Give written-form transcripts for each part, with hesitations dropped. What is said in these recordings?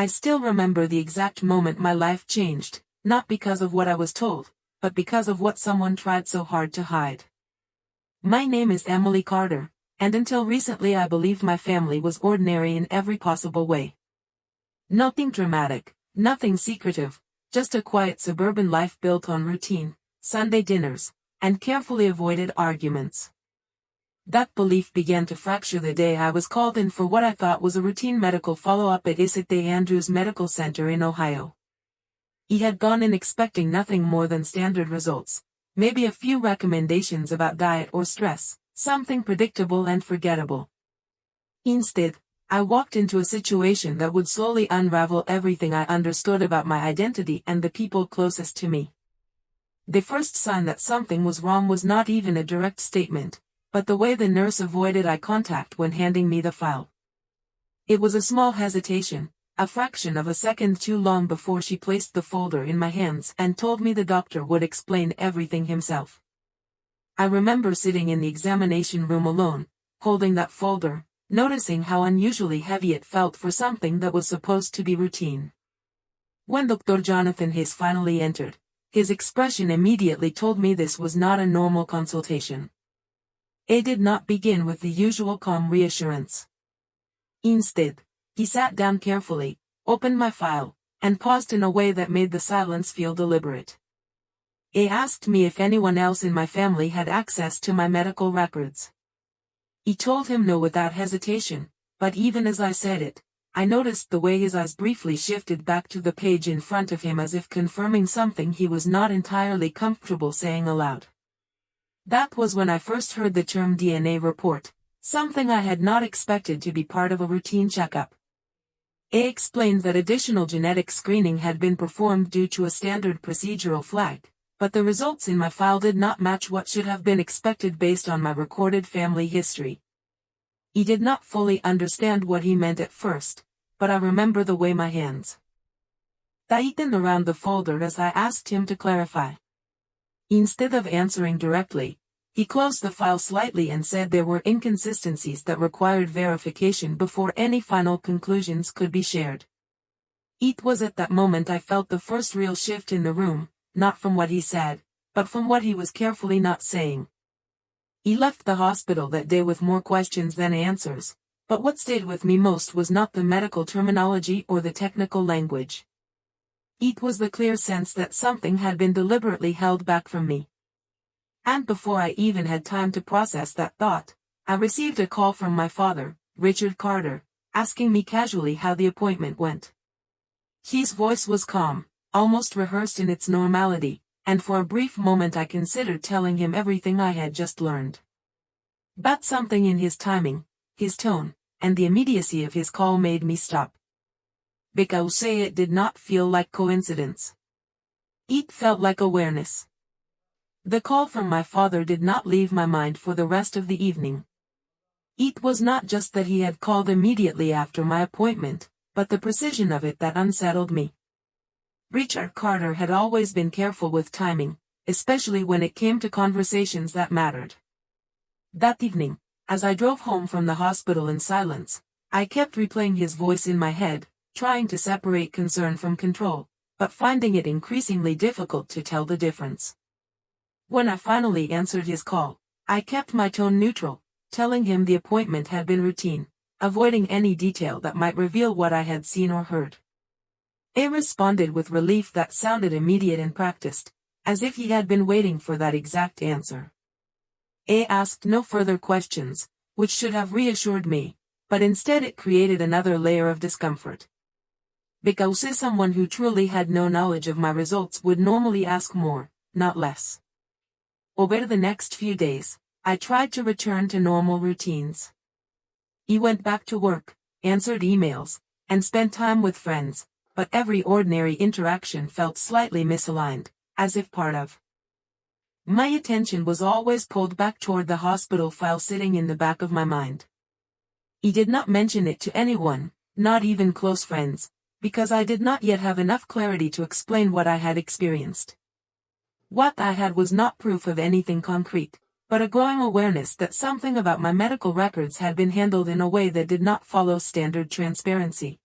I still remember the exact moment my life changed, not because of what I was told, but because of what someone tried so hard to hide. My name is Emily Carter, and until recently I believed my family was ordinary in every possible way. Nothing dramatic, nothing secretive, just a quiet suburban life built on routine, Sunday dinners, and carefully avoided arguments. That belief began to fracture the day I was called in for what I thought was a routine medical follow-up at St. Andrew's Medical Center in Ohio. He had gone in expecting nothing more than standard results, maybe a few recommendations about diet or stress, something predictable and forgettable. Instead, I walked into a situation that would slowly unravel everything I understood about my identity and the people closest to me. The first sign that something was wrong was not even a direct statement, but the way the nurse avoided eye contact when handing me the file. It was a small hesitation, a fraction of a second too long before she placed the folder in my hands and told me the doctor would explain everything himself. I remember sitting in the examination room alone, holding that folder, noticing how unusually heavy it felt for something that was supposed to be routine. When Dr. Jonathan Hayes finally entered, his expression immediately told me this was not a normal consultation. It did not begin with the usual calm reassurance. Instead, he sat down carefully, opened my file, and paused in a way that made the silence feel deliberate. He asked me if anyone else in my family had access to my medical records. He told him no without hesitation, but even as I said it, I noticed the way his eyes briefly shifted back to the page in front of him as if confirming something he was not entirely comfortable saying aloud. That was when I first heard the term DNA report, something I had not expected to be part of a routine checkup. He explained that additional genetic screening had been performed due to a standard procedural flag, but the results in my file did not match what should have been expected based on my recorded family history. He did not fully understand what he meant at first, but I remember the way my hands tightened around the folder as I asked him to clarify. Instead of answering directly, he closed the file slightly and said there were inconsistencies that required verification before any final conclusions could be shared. It was at that moment I felt the first real shift in the room, not from what he said, but from what he was carefully not saying. He left the hospital that day with more questions than answers, but what stayed with me most was not the medical terminology or the technical language. It was the clear sense that something had been deliberately held back from me. And before I even had time to process that thought, I received a call from my father, Richard Carter, asking me casually how the appointment went. His voice was calm, almost rehearsed in its normality, and for a brief moment I considered telling him everything I had just learned. But something in his timing, his tone, and the immediacy of his call made me stop. Because it did not feel like coincidence. It felt like awareness. The call from my father did not leave my mind for the rest of the evening. It was not just that he had called immediately after my appointment, but the precision of it that unsettled me. Richard Carter had always been careful with timing, especially when it came to conversations that mattered. That evening, as I drove home from the hospital in silence, I kept replaying his voice in my head, trying to separate concern from control, but finding it increasingly difficult to tell the difference. When I finally answered his call, I kept my tone neutral, telling him the appointment had been routine, avoiding any detail that might reveal what I had seen or heard. He responded with relief that sounded immediate and practiced, as if he had been waiting for that exact answer. He asked no further questions, which should have reassured me, but instead it created another layer of discomfort. Because someone who truly had no knowledge of my results would normally ask more, not less. Over the next few days, I tried to return to normal routines. He went back to work, answered emails, and spent time with friends, but every ordinary interaction felt slightly misaligned, as if part of my attention was always pulled back toward the hospital file sitting in the back of my mind. He did not mention it to anyone, not even close friends, because I did not yet have enough clarity to explain what I had experienced. What I had was not proof of anything concrete, but a growing awareness that something about my medical records had been handled in a way that did not follow standard transparency.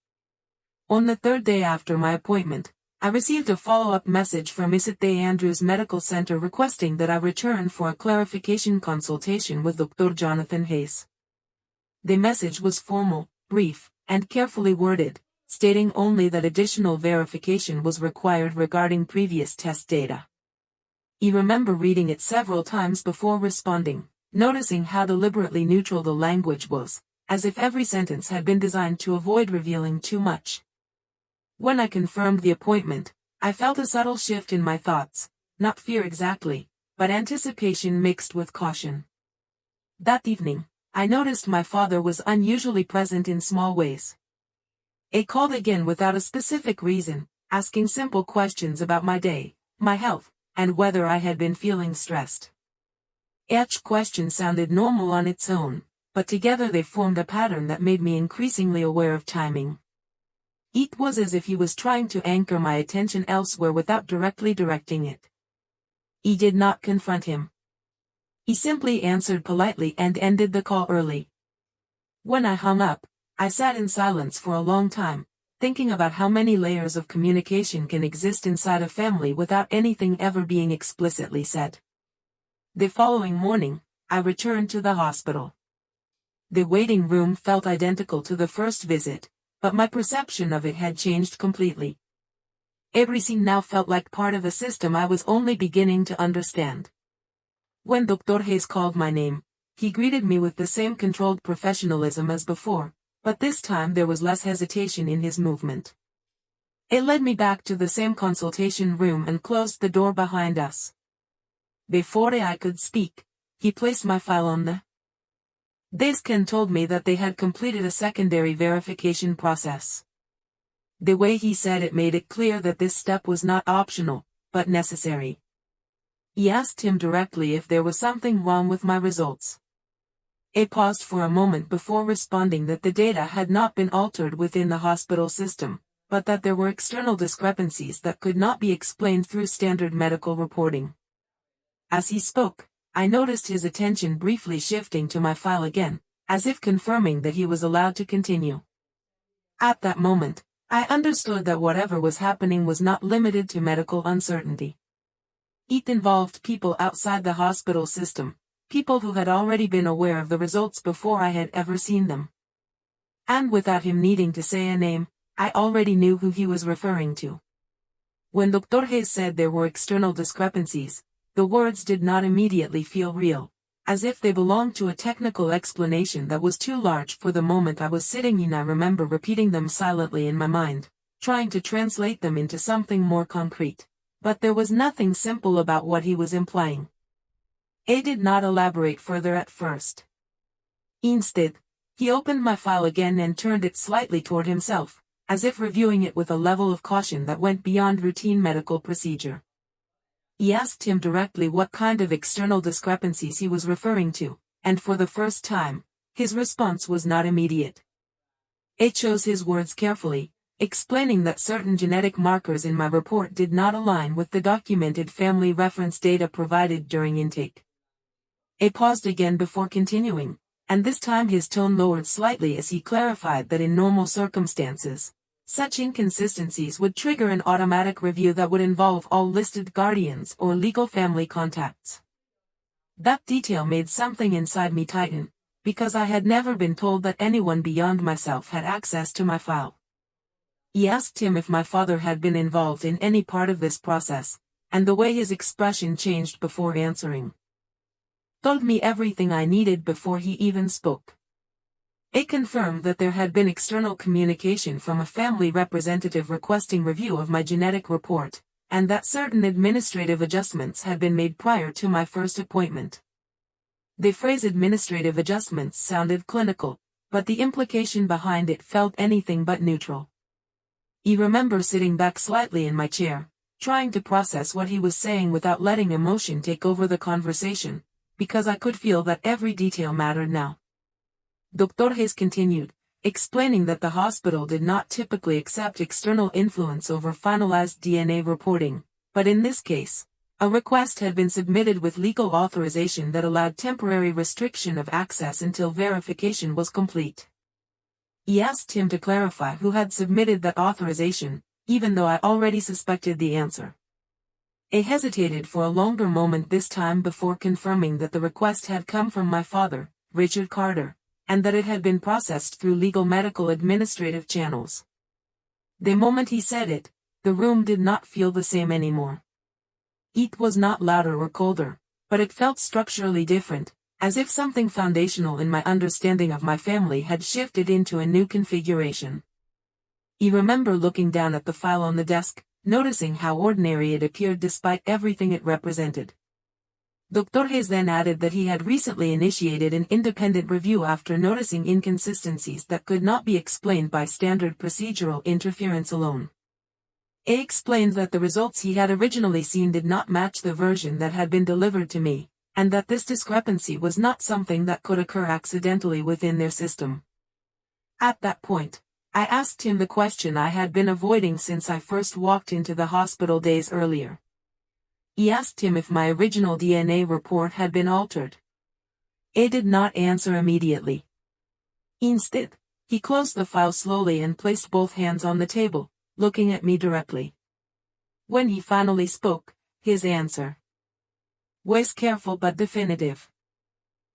On the third day after my appointment, I received a follow-up message from St. Andrew's Medical Center requesting that I return for a clarification consultation with Dr. Jonathan Hayes. The message was formal, brief, and carefully worded, stating only that additional verification was required regarding previous test data. I remember reading it several times before responding, noticing how deliberately neutral the language was, as if every sentence had been designed to avoid revealing too much. When I confirmed the appointment, I felt a subtle shift in my thoughts, not fear exactly, but anticipation mixed with caution. That evening, I noticed my father was unusually present in small ways. He called again without a specific reason, asking simple questions about my day, my health, and whether I had been feeling stressed. Each question sounded normal on its own, but together they formed a pattern that made me increasingly aware of timing. It was as if he was trying to anchor my attention elsewhere without directly directing it. I did not confront him. He simply answered politely and ended the call early. When I hung up, I sat in silence for a long time, thinking about how many layers of communication can exist inside a family without anything ever being explicitly said. The following morning, I returned to the hospital. The waiting room felt identical to the first visit, but my perception of it had changed completely. Everything now felt like part of a system I was only beginning to understand. When Dr. Hayes called my name, he greeted me with the same controlled professionalism as before, but this time there was less hesitation in his movement. It led me back to the same consultation room and closed the door behind us. Before I could speak, he placed my file on the desk and told me that they had completed a secondary verification process. The way he said it made it clear that this step was not optional, but necessary. He asked him directly if there was something wrong with my results. He paused for a moment before responding that the data had not been altered within the hospital system, but that there were external discrepancies that could not be explained through standard medical reporting. As he spoke, I noticed his attention briefly shifting to my file again, as if confirming that he was allowed to continue. At that moment, I understood that whatever was happening was not limited to medical uncertainty. It involved people outside the hospital system, people who had already been aware of the results before I had ever seen them. And without him needing to say a name, I already knew who he was referring to. When Dr. Hayes said there were external discrepancies, the words did not immediately feel real, as if they belonged to a technical explanation that was too large for the moment I was sitting in. I remember repeating them silently in my mind, trying to translate them into something more concrete, but there was nothing simple about what he was implying. He did not elaborate further at first. Instead, he opened my file again and turned it slightly toward himself, as if reviewing it with a level of caution that went beyond routine medical procedure. He asked him directly what kind of external discrepancies he was referring to, and for the first time, his response was not immediate. He chose his words carefully, explaining that certain genetic markers in my report did not align with the documented family reference data provided during intake. He paused again before continuing, and this time his tone lowered slightly as he clarified that in normal circumstances, such inconsistencies would trigger an automatic review that would involve all listed guardians or legal family contacts. That detail made something inside me tighten, because I had never been told that anyone beyond myself had access to my file. He asked him if my father had been involved in any part of this process, and the way his expression changed before answering told me everything I needed before he even spoke. It confirmed that there had been external communication from a family representative requesting review of my genetic report, and that certain administrative adjustments had been made prior to my first appointment. The phrase administrative adjustments sounded clinical, but the implication behind it felt anything but neutral. I remember sitting back slightly in my chair, trying to process what he was saying without letting emotion take over the conversation, because I could feel that every detail mattered now. Dr. Hayes continued, explaining that the hospital did not typically accept external influence over finalized DNA reporting, but in this case, a request had been submitted with legal authorization that allowed temporary restriction of access until verification was complete. He asked him to clarify who had submitted that authorization, even though I already suspected the answer. I hesitated for a longer moment this time before confirming that the request had come from my father, Richard Carter, and that it had been processed through legal medical administrative channels. The moment he said it, the room did not feel the same anymore. It was not louder or colder, but it felt structurally different, as if something foundational in my understanding of my family had shifted into a new configuration. I remember looking down at the file on the desk, noticing how ordinary it appeared despite everything it represented. Dr. Hayes then added that he had recently initiated an independent review after noticing inconsistencies that could not be explained by standard procedural interference alone. He explained that the results he had originally seen did not match the version that had been delivered to me, and that this discrepancy was not something that could occur accidentally within their system. At that point, I asked him the question I had been avoiding since I first walked into the hospital days earlier. He asked him if my original DNA report had been altered. He did not answer immediately. Instead, he closed the file slowly and placed both hands on the table, looking at me directly. When he finally spoke, his answer was careful but definitive.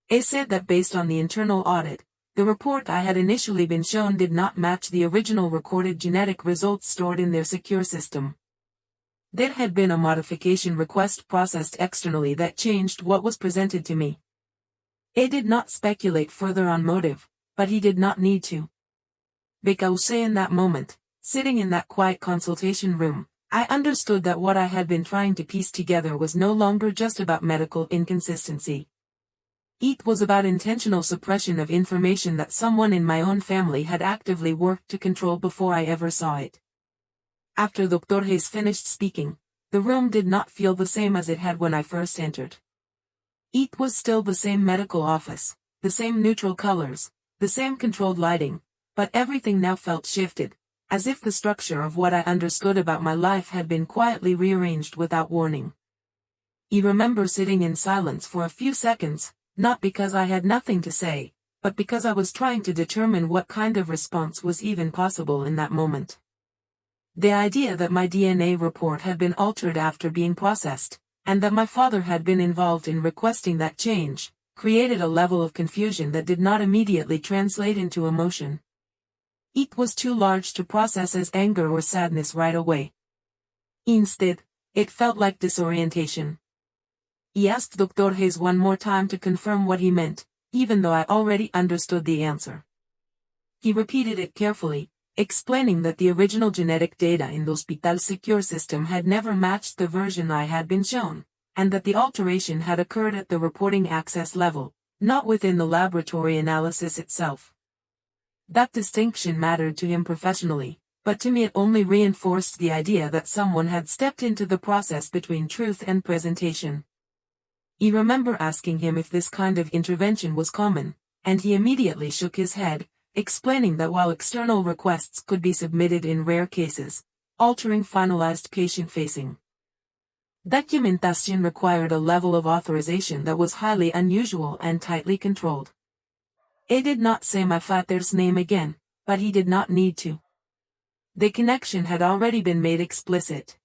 He said that based on the internal audit, the report I had initially been shown did not match the original recorded genetic results stored in their secure system. There had been a modification request processed externally that changed what was presented to me. He did not speculate further on motive, but he did not need to. Because in that moment, sitting in that quiet consultation room, I understood that what I had been trying to piece together was no longer just about medical inconsistency. It was about intentional suppression of information that someone in my own family had actively worked to control before I ever saw it. After Dr. Hayes finished speaking, the room did not feel the same as it had when I first entered. It was still the same medical office, the same neutral colors, the same controlled lighting, but everything now felt shifted, as if the structure of what I understood about my life had been quietly rearranged without warning. I remember sitting in silence for a few seconds, not because I had nothing to say, but because I was trying to determine what kind of response was even possible in that moment. The idea that my DNA report had been altered after being processed, and that my father had been involved in requesting that change, created a level of confusion that did not immediately translate into emotion. It was too large to process as anger or sadness right away. Instead, it felt like disorientation. He asked Dr. Hayes one more time to confirm what he meant, even though I already understood the answer. He repeated it carefully, explaining that the original genetic data in the hospital's secure system had never matched the version I had been shown, and that the alteration had occurred at the reporting access level, not within the laboratory analysis itself. That distinction mattered to him professionally, but to me it only reinforced the idea that someone had stepped into the process between truth and presentation. I remember asking him if this kind of intervention was common, and he immediately shook his head, explaining that while external requests could be submitted in rare cases, altering finalized patient-facing documentation required a level of authorization that was highly unusual and tightly controlled. He did not say my father's name again, but he did not need to. The connection had already been made explicit.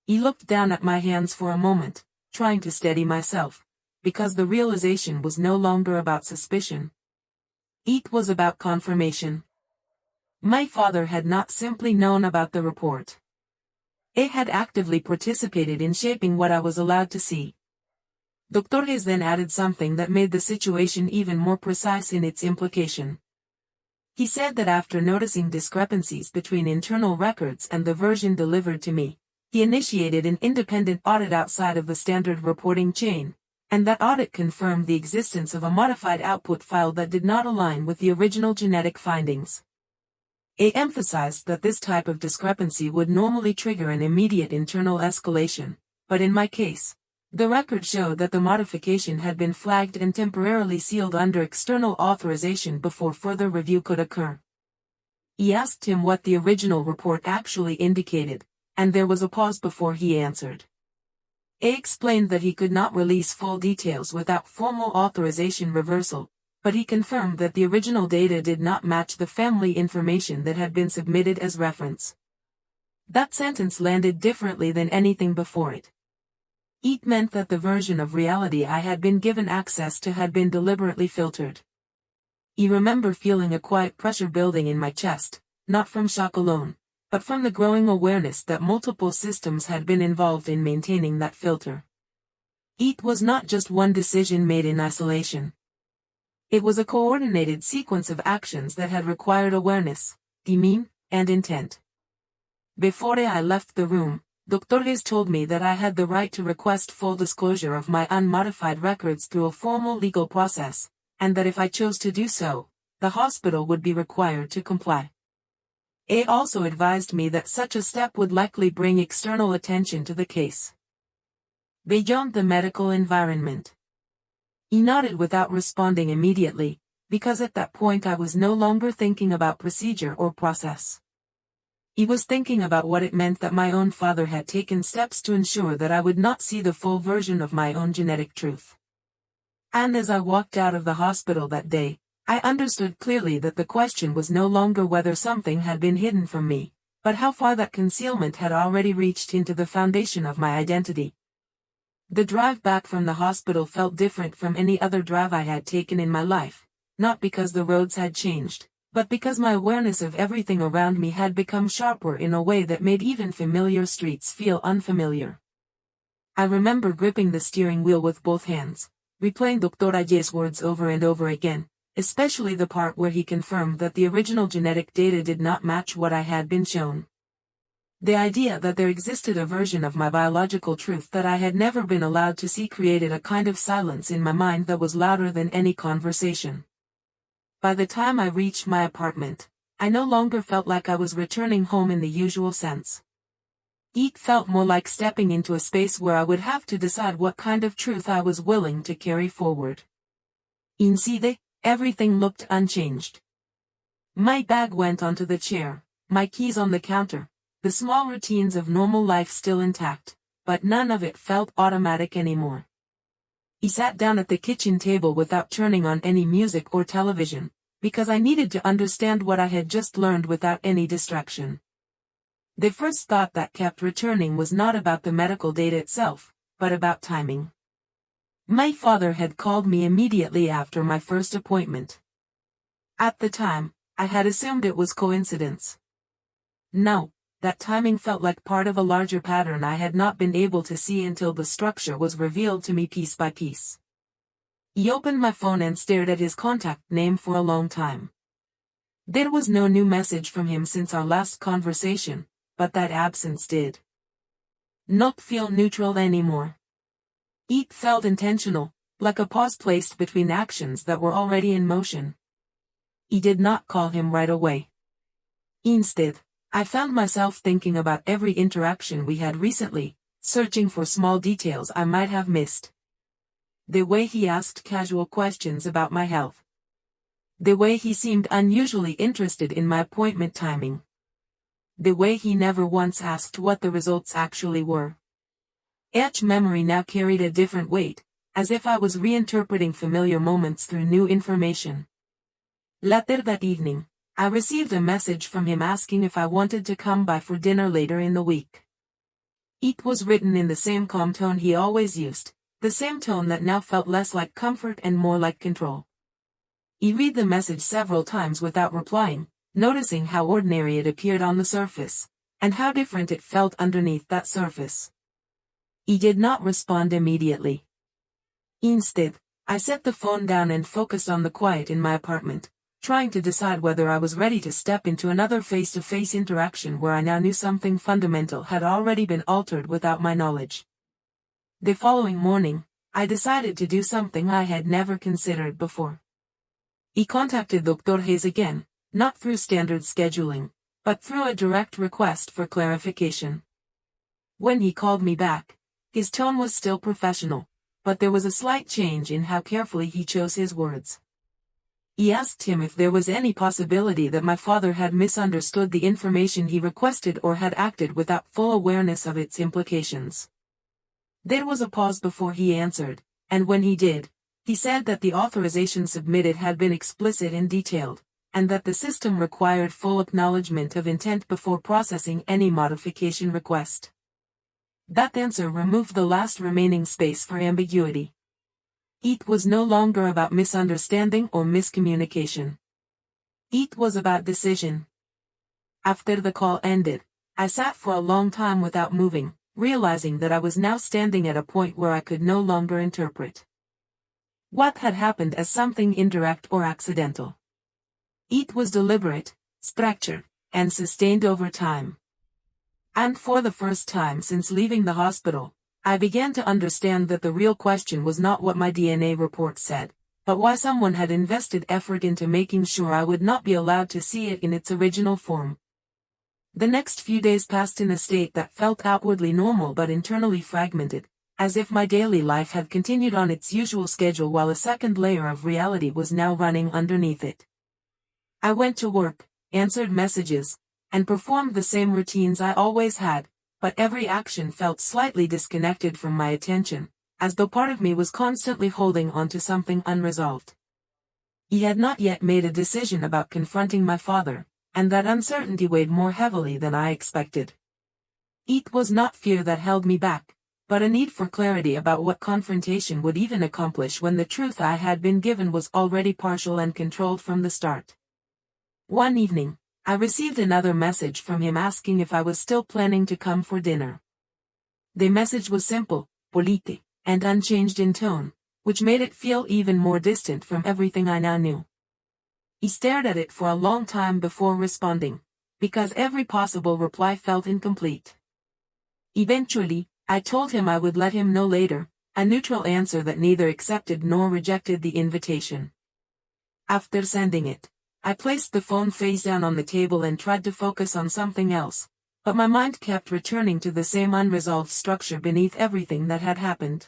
He looked down at my hands for a moment, trying to steady myself, because the realization was no longer about suspicion. It was about confirmation. My father had not simply known about the report. He had actively participated in shaping what I was allowed to see. Dr. Hayes then added something that made the situation even more precise in its implication. He said that after noticing discrepancies between internal records and the version delivered to me, he initiated an independent audit outside of the standard reporting chain, and that audit confirmed the existence of a modified output file that did not align with the original genetic findings. He emphasized that this type of discrepancy would normally trigger an immediate internal escalation, but in my case, the record showed that the modification had been flagged and temporarily sealed under external authorization before further review could occur. He asked him what the original report actually indicated, and there was a pause before he answered. He explained that he could not release full details without formal authorization reversal, but he confirmed that the original data did not match the family information that had been submitted as reference. That sentence landed differently than anything before it. It meant that the version of reality I had been given access to had been deliberately filtered. I remember feeling a quiet pressure building in my chest, not from shock alone, but from the growing awareness that multiple systems had been involved in maintaining that filter. It was not just one decision made in isolation. It was a coordinated sequence of actions that had required awareness, demean, and intent. Before I left the room, Dr. Hayes told me that I had the right to request full disclosure of my unmodified records through a formal legal process, and that if I chose to do so, the hospital would be required to comply. He also advised me that such a step would likely bring external attention to the case. Beyond the medical environment. He nodded without responding immediately, because at that point I was no longer thinking about procedure or process. He was thinking about what it meant that my own father had taken steps to ensure that I would not see the full version of my own genetic truth. And as I walked out of the hospital that day, I understood clearly that the question was no longer whether something had been hidden from me, but how far that concealment had already reached into the foundation of my identity. The drive back from the hospital felt different from any other drive I had taken in my life, not because the roads had changed, but because my awareness of everything around me had become sharper in a way that made even familiar streets feel unfamiliar. I remember gripping the steering wheel with both hands, replaying Dr. Hayes' words over and over again, especially the part where he confirmed that the original genetic data did not match what I had been shown. The idea that there existed a version of my biological truth that I had never been allowed to see created a kind of silence in my mind that was louder than any conversation. By the time I reached my apartment, I no longer felt like I was returning home in the usual sense. It felt more like stepping into a space where I would have to decide what kind of truth I was willing to carry forward. Inside, everything looked unchanged. My bag went onto the chair, my keys on the counter, the small routines of normal life still intact, but none of it felt automatic anymore. He sat down at the kitchen table without turning on any music or television, because I needed to understand what I had just learned without any distraction. The first thought that kept returning was not about the medical data itself, but about timing. My father had called me immediately after my first appointment. At the time, I had assumed it was coincidence. Now, that timing felt like part of a larger pattern I had not been able to see until the structure was revealed to me piece by piece. He opened my phone and stared at his contact name for a long time. There was no new message from him since our last conversation, but that absence did not feel neutral anymore. It felt intentional, like a pause placed between actions that were already in motion. He did not call him right away. Instead, I found myself thinking about every interaction we had recently, searching for small details I might have missed. The way he asked casual questions about my health. The way he seemed unusually interested in my appointment timing. The way he never once asked what the results actually were. Each memory now carried a different weight, as if I was reinterpreting familiar moments through new information. Later that evening, I received a message from him asking if I wanted to come by for dinner later in the week. It was written in the same calm tone he always used, the same tone that now felt less like comfort and more like control. He read the message several times without replying, noticing how ordinary it appeared on the surface, and how different it felt underneath that surface. He did not respond immediately. Instead, I set the phone down and focused on the quiet in my apartment, trying to decide whether I was ready to step into another face-to-face interaction where I now knew something fundamental had already been altered without my knowledge. The following morning, I decided to do something I had never considered before. He contacted Dr. Hayes again, not through standard scheduling, but through a direct request for clarification. When he called me back, his tone was still professional, but there was a slight change in how carefully he chose his words. He asked him if there was any possibility that my father had misunderstood the information he requested or had acted without full awareness of its implications. There was a pause before he answered, and when he did, He said that the authorization submitted had been explicit and detailed, and that the system required full acknowledgement of intent before processing any modification request. That answer removed the last remaining space for ambiguity. It was no longer about misunderstanding or miscommunication. It was about decision. After the call ended, I sat for a long time without moving, realizing that I was now standing at a point where I could no longer interpret what had happened as something indirect or accidental. It was deliberate, structured, and sustained over time. And for the first time since leaving the hospital, I began to understand that the real question was not what my DNA report said, but why someone had invested effort into making sure I would not be allowed to see it in its original form. The next few days passed in a state that felt outwardly normal but internally fragmented, as if my daily life had continued on its usual schedule while a second layer of reality was now running underneath it. I went to work, answered messages, and performed the same routines I always had, but every action felt slightly disconnected from my attention, as though part of me was constantly holding on to something unresolved. He had not yet made a decision about confronting my father, and that uncertainty weighed more heavily than I expected. It was not fear that held me back, but a need for clarity about what confrontation would even accomplish when the truth I had been given was already partial and controlled from the start. One evening, I received another message from him asking if I was still planning to come for dinner. The message was simple, polite, and unchanged in tone, which made it feel even more distant from everything I now knew. He stared at it for a long time before responding, because every possible reply felt incomplete. Eventually, I told him I would let him know later, a neutral answer that neither accepted nor rejected the invitation. After sending it, I placed the phone face down on the table and tried to focus on something else, but my mind kept returning to the same unresolved structure beneath everything that had happened.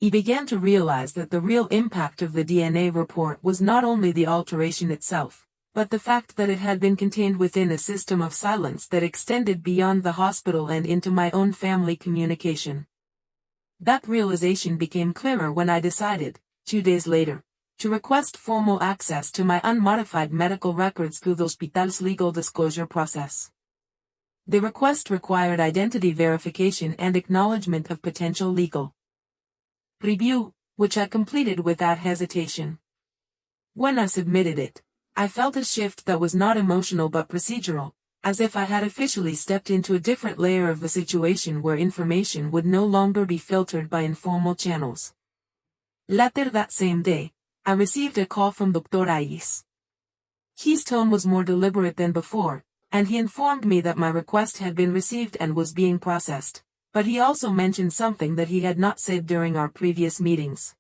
He began to realize that the real impact of the DNA report was not only the alteration itself, but the fact that it had been contained within a system of silence that extended beyond the hospital and into my own family communication. That realization became clearer when I decided, 2 days later, to request formal access to my unmodified medical records through the hospital's legal disclosure process. The request required identity verification and acknowledgement of potential legal review, which I completed without hesitation. When I submitted it, I felt a shift that was not emotional but procedural, as if I had officially stepped into a different layer of the situation where information would no longer be filtered by informal channels. Later that same day, I received a call from Dr. Ais. His tone was more deliberate than before, and he informed me that my request had been received and was being processed, but he also mentioned something that he had not said during our previous meetings.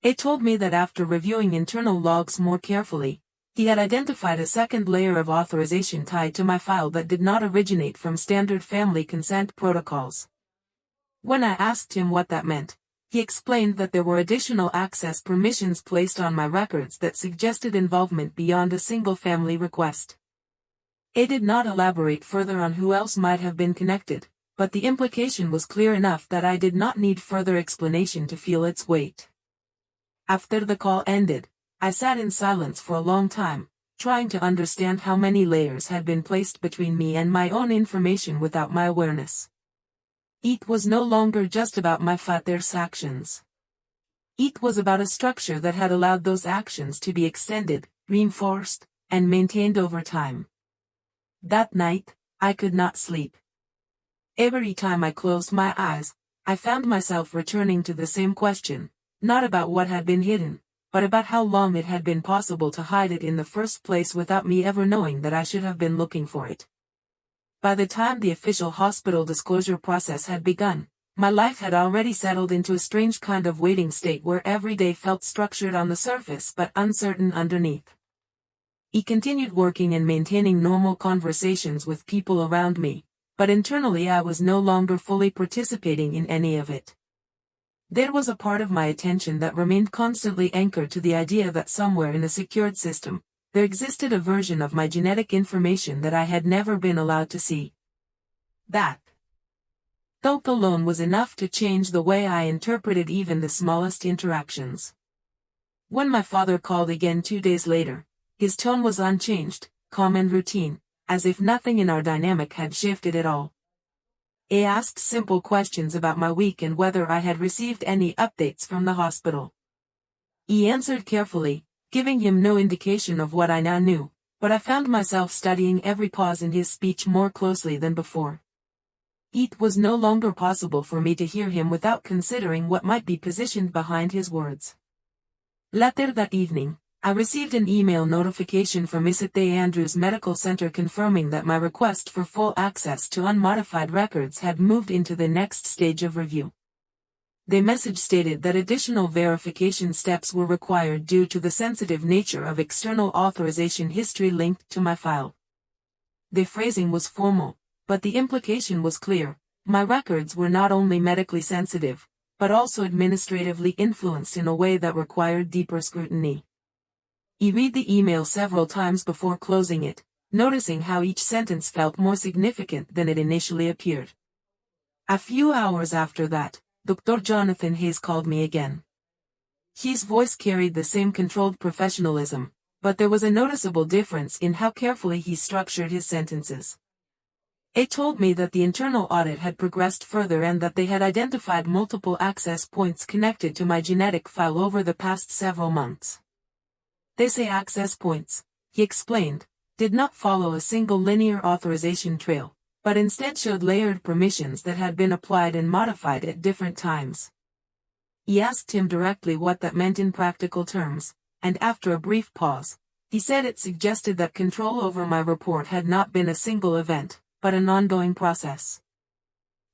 It told me that after reviewing internal logs more carefully, he had identified a second layer of authorization tied to my file that did not originate from standard family consent protocols. When I asked him what that meant, he explained that there were additional access permissions placed on my records that suggested involvement beyond a single family request. It did not elaborate further on who else might have been connected, but the implication was clear enough that I did not need further explanation to feel its weight. After the call ended, I sat in silence for a long time, trying to understand how many layers had been placed between me and my own information without my awareness. It was no longer just about my father's actions. It was about a structure that had allowed those actions to be extended, reinforced, and maintained over time. That night, I could not sleep. Every time I closed my eyes, I found myself returning to the same question, not about what had been hidden, but about how long it had been possible to hide it in the first place without me ever knowing that I should have been looking for it. By the time the official hospital disclosure process had begun, my life had already settled into a strange kind of waiting state where every day felt structured on the surface but uncertain underneath. He continued working and maintaining normal conversations with people around me, but internally I was no longer fully participating in any of it. There was a part of my attention that remained constantly anchored to the idea that somewhere in a secured system, there existed a version of my genetic information that I had never been allowed to see. That Thought alone was enough to change the way I interpreted even the smallest interactions. When my father called again 2 days later, his tone was unchanged, calm and routine, as if nothing in our dynamic had shifted at all. He asked simple questions about my week and whether I had received any updates from the hospital. He answered carefully, giving him no indication of what I now knew, but I found myself studying every pause in his speech more closely than before. It was no longer possible for me to hear him without considering what might be positioned behind his words. Later that evening, I received an email notification from St. Andrew's Medical Center confirming that my request for full access to unmodified records had moved into the next stage of review. The message stated that additional verification steps were required due to the sensitive nature of external authorization history linked to my file. The phrasing was formal, but the implication was clear. My records were not only medically sensitive, but also administratively influenced in a way that required deeper scrutiny. I read the email several times before closing it, noticing how each sentence felt more significant than it initially appeared. A few hours after that, Dr. Jonathan Hayes called me again. His voice carried the same controlled professionalism, but there was a noticeable difference in how carefully he structured his sentences. It told me that the internal audit had progressed further and that they had identified multiple access points connected to my genetic file over the past several months. These access points, he explained, did not follow a single linear authorization trail, but instead showed layered permissions that had been applied and modified at different times. He asked him directly what that meant in practical terms, and after a brief pause, he said it suggested that control over my report had not been a single event, but an ongoing process.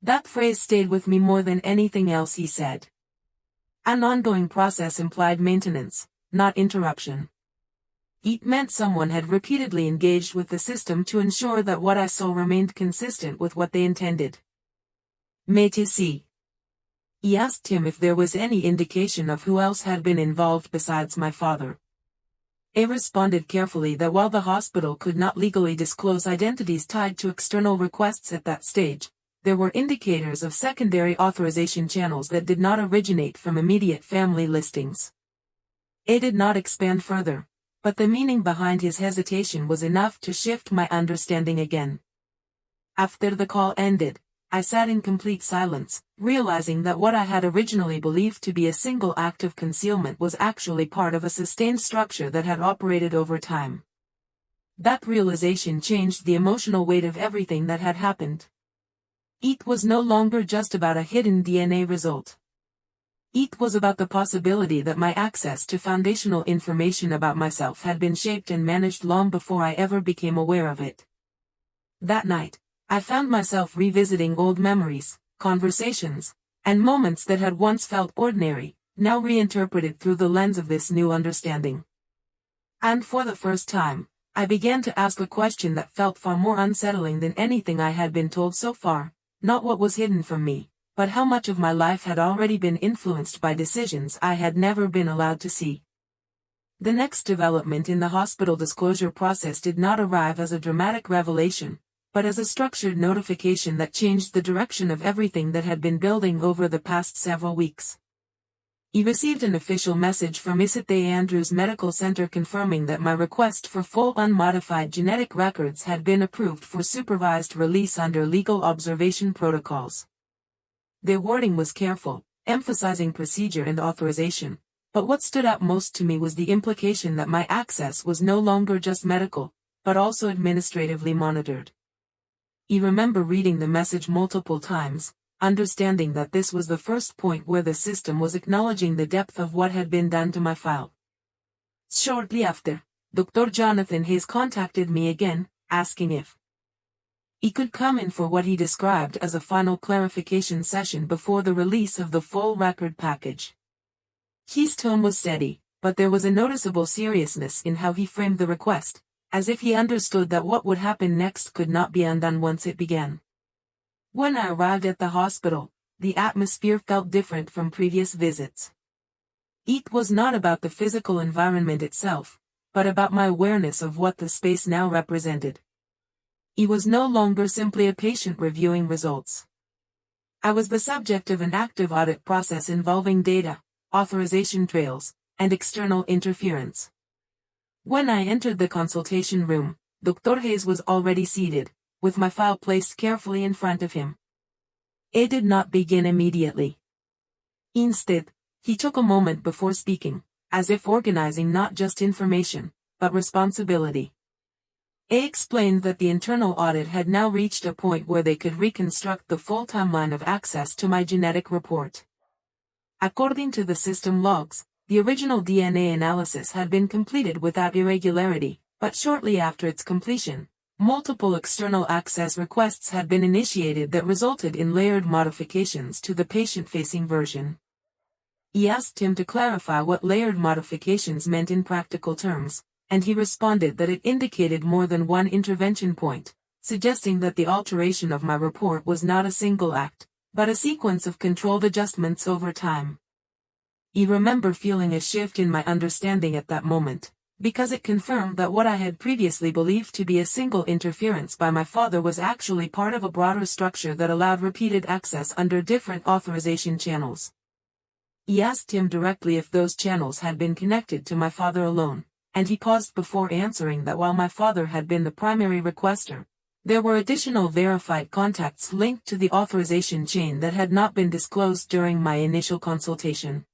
That phrase stayed with me more than anything else he said. An ongoing process implied maintenance, not interruption. It meant someone had repeatedly engaged with the system to ensure that what I saw remained consistent with what they intended. He asked him if there was any indication of who else had been involved besides my father. He responded carefully that while the hospital could not legally disclose identities tied to external requests at that stage, there were indicators of secondary authorization channels that did not originate from immediate family listings. He did not expand further, but the meaning behind his hesitation was enough to shift my understanding again. After the call ended, I sat in complete silence, realizing that what I had originally believed to be a single act of concealment was actually part of a sustained structure that had operated over time. That realization changed the emotional weight of everything that had happened. It was no longer just about a hidden DNA result. It was about the possibility that my access to foundational information about myself had been shaped and managed long before I ever became aware of it. That night, I found myself revisiting old memories, conversations, and moments that had once felt ordinary, now reinterpreted through the lens of this new understanding. And for the first time, I began to ask a question that felt far more unsettling than anything I had been told so far, not what was hidden from me, but how much of my life had already been influenced by decisions I had never been allowed to see. The next development in the hospital disclosure process did not arrive as a dramatic revelation, but as a structured notification that changed the direction of everything that had been building over the past several weeks. He received an official message from St. Andrew's Medical Center confirming that my request for full unmodified genetic records had been approved for supervised release under legal observation protocols. The wording was careful, emphasizing procedure and authorization, but what stood out most to me was the implication that my access was no longer just medical, but also administratively monitored. I remember reading the message multiple times, understanding that this was the first point where the system was acknowledging the depth of what had been done to my file. Shortly after, Dr. Jonathan Hayes contacted me again, asking if he could come in for what he described as a final clarification session before the release of the full record package. His tone was steady, but there was a noticeable seriousness in how he framed the request, as if he understood that what would happen next could not be undone once it began. When I arrived at the hospital, the atmosphere felt different from previous visits. It was not about the physical environment itself, but about my awareness of what the space now represented. It was no longer simply a patient reviewing results. I was the subject of an active audit process involving data, authorization trails, and external interference. When I entered the consultation room, Dr. Hayes was already seated, with my file placed carefully in front of him. It did not begin immediately. Instead, he took a moment before speaking, as if organizing not just information, but responsibility. A explained that the internal audit had now reached a point where they could reconstruct the full timeline of access to my genetic report. According to the system logs, the original DNA analysis had been completed without irregularity, but shortly after its completion, multiple external access requests had been initiated that resulted in layered modifications to the patient-facing version. He asked him to clarify what layered modifications meant in practical terms, and he responded that it indicated more than one intervention point, suggesting that the alteration of my report was not a single act, but a sequence of controlled adjustments over time. I remember feeling a shift in my understanding at that moment, because it confirmed that what I had previously believed to be a single interference by my father was actually part of a broader structure that allowed repeated access under different authorization channels. He asked him directly if those channels had been connected to my father alone, and he paused before answering that while my father had been the primary requester, there were additional verified contacts linked to the authorization chain that had not been disclosed during my initial consultation.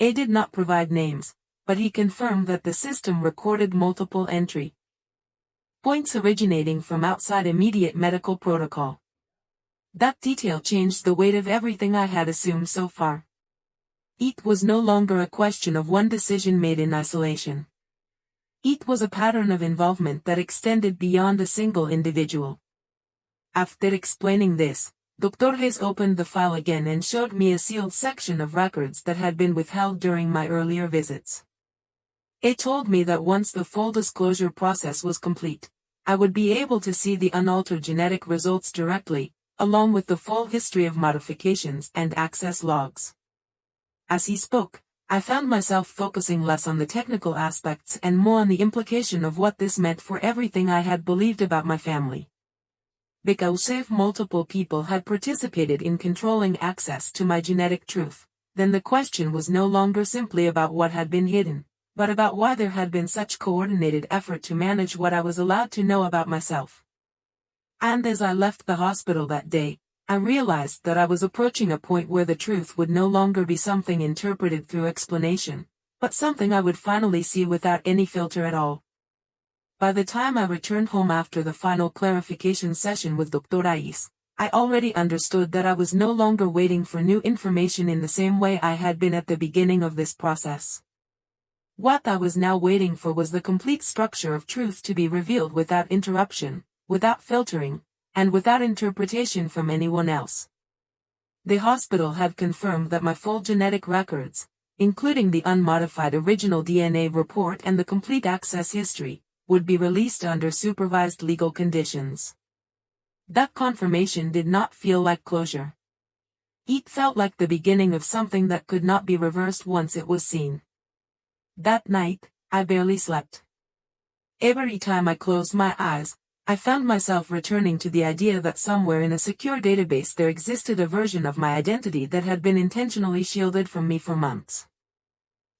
A did not provide names, but he confirmed that the system recorded multiple entry points originating from outside immediate medical protocol. That detail changed the weight of everything I had assumed so far. It was no longer a question of one decision made in isolation. It was a pattern of involvement that extended beyond a single individual. After explaining this, Dr. Hayes opened the file again and showed me a sealed section of records that had been withheld during my earlier visits. It told me that once the full disclosure process was complete, I would be able to see the unaltered genetic results directly, along with the full history of modifications and access logs. As he spoke, I found myself focusing less on the technical aspects and more on the implication of what this meant for everything I had believed about my family. Because if multiple people had participated in controlling access to my genetic truth, then the question was no longer simply about what had been hidden, but about why there had been such coordinated effort to manage what I was allowed to know about myself. And as I left the hospital that day, I realized that I was approaching a point where the truth would no longer be something interpreted through explanation, but something I would finally see without any filter at all. By the time I returned home after the final clarification session with Dr. Hayes, I already understood that I was no longer waiting for new information in the same way I had been at the beginning of this process. What I was now waiting for was the complete structure of truth to be revealed without interruption, without filtering, and without interpretation from anyone else. The hospital had confirmed that my full genetic records, including the unmodified original DNA report and the complete access history, would be released under supervised legal conditions. That confirmation did not feel like closure. It felt like the beginning of something that could not be reversed once it was seen. That night, I barely slept. Every time I closed my eyes, I found myself returning to the idea that somewhere in a secure database there existed a version of my identity that had been intentionally shielded from me for months.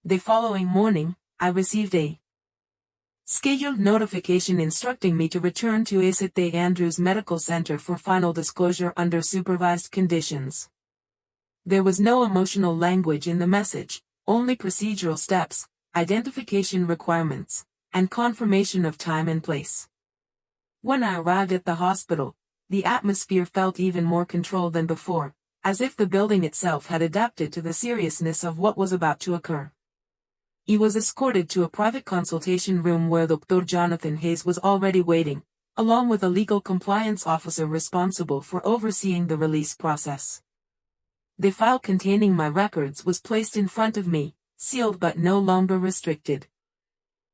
The following morning, I received a scheduled notification instructing me to return to St. Andrews Medical Center for final disclosure under supervised conditions. There was no emotional language in the message, only procedural steps, identification requirements, and confirmation of time and place. When I arrived at the hospital, the atmosphere felt even more controlled than before, as if the building itself had adapted to the seriousness of what was about to occur. He was escorted to a private consultation room where Dr. Jonathan Hayes was already waiting, along with a legal compliance officer responsible for overseeing the release process. The file containing my records was placed in front of me, sealed but no longer restricted.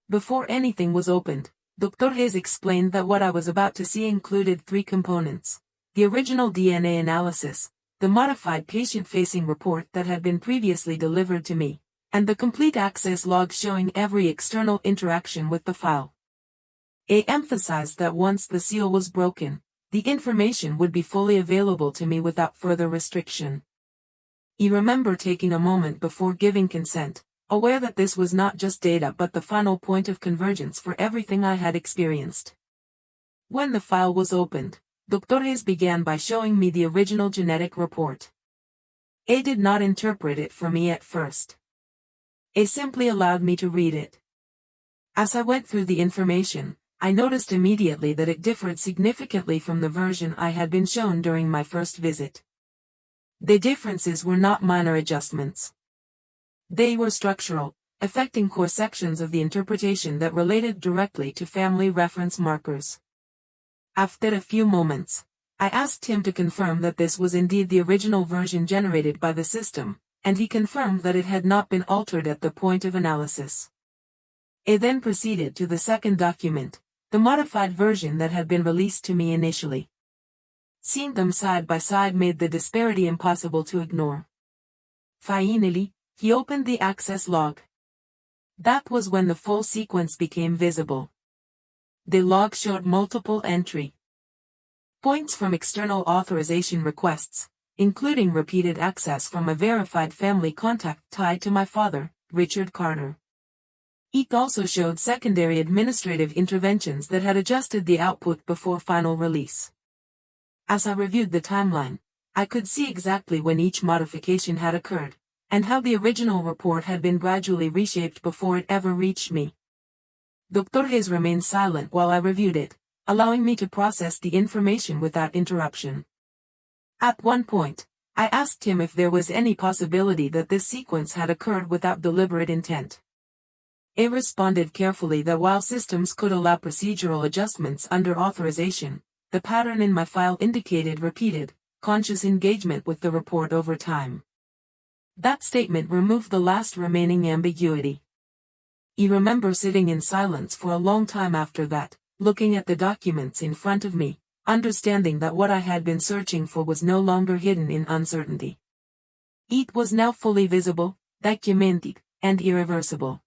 Before anything was opened, Dr. Hayes explained that what I was about to see included three components: the original DNA analysis, the modified patient-facing report that had been previously delivered to me, and the complete access log showing every external interaction with the file. He emphasized that once the seal was broken, the information would be fully available to me without further restriction. I remember taking a moment before giving consent, aware that this was not just data but the final point of convergence for everything I had experienced. When the file was opened, Dr. Hayes began by showing me the original genetic report. A did not interpret it for me at first. A simply allowed me to read it. As I went through the information, I noticed immediately that it differed significantly from the version I had been shown during my first visit. The differences were not minor adjustments. They were structural, affecting core sections of the interpretation that related directly to family reference markers. After a few moments, I asked him to confirm that this was indeed the original version generated by the system, and he confirmed that it had not been altered at the point of analysis. It then proceeded to the second document, the modified version that had been released to me initially. Seeing them side by side made the disparity impossible to ignore. Finally, he opened the access log. That was when the full sequence became visible. The log showed multiple entry points from external authorization requests, including repeated access from a verified family contact tied to my father, Richard Carter. It also showed secondary administrative interventions that had adjusted the output before final release. As I reviewed the timeline, I could see exactly when each modification had occurred, and how the original report had been gradually reshaped before it ever reached me. Dr. Hayes remained silent while I reviewed it, allowing me to process the information without interruption. At one point, I asked him if there was any possibility that this sequence had occurred without deliberate intent. He responded carefully that while systems could allow procedural adjustments under authorization, the pattern in my file indicated repeated, conscious engagement with the report over time. That statement removed the last remaining ambiguity. I remember sitting in silence for a long time after that, looking at the documents in front of me, understanding that what I had been searching for was no longer hidden in uncertainty. It was now fully visible, documented, and irreversible.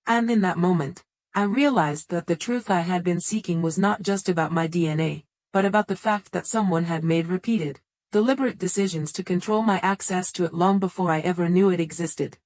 And in that moment, I realized that the truth I had been seeking was not just about my DNA, but about the fact that someone had made repeated, deliberate decisions to control my access to it long before I ever knew it existed.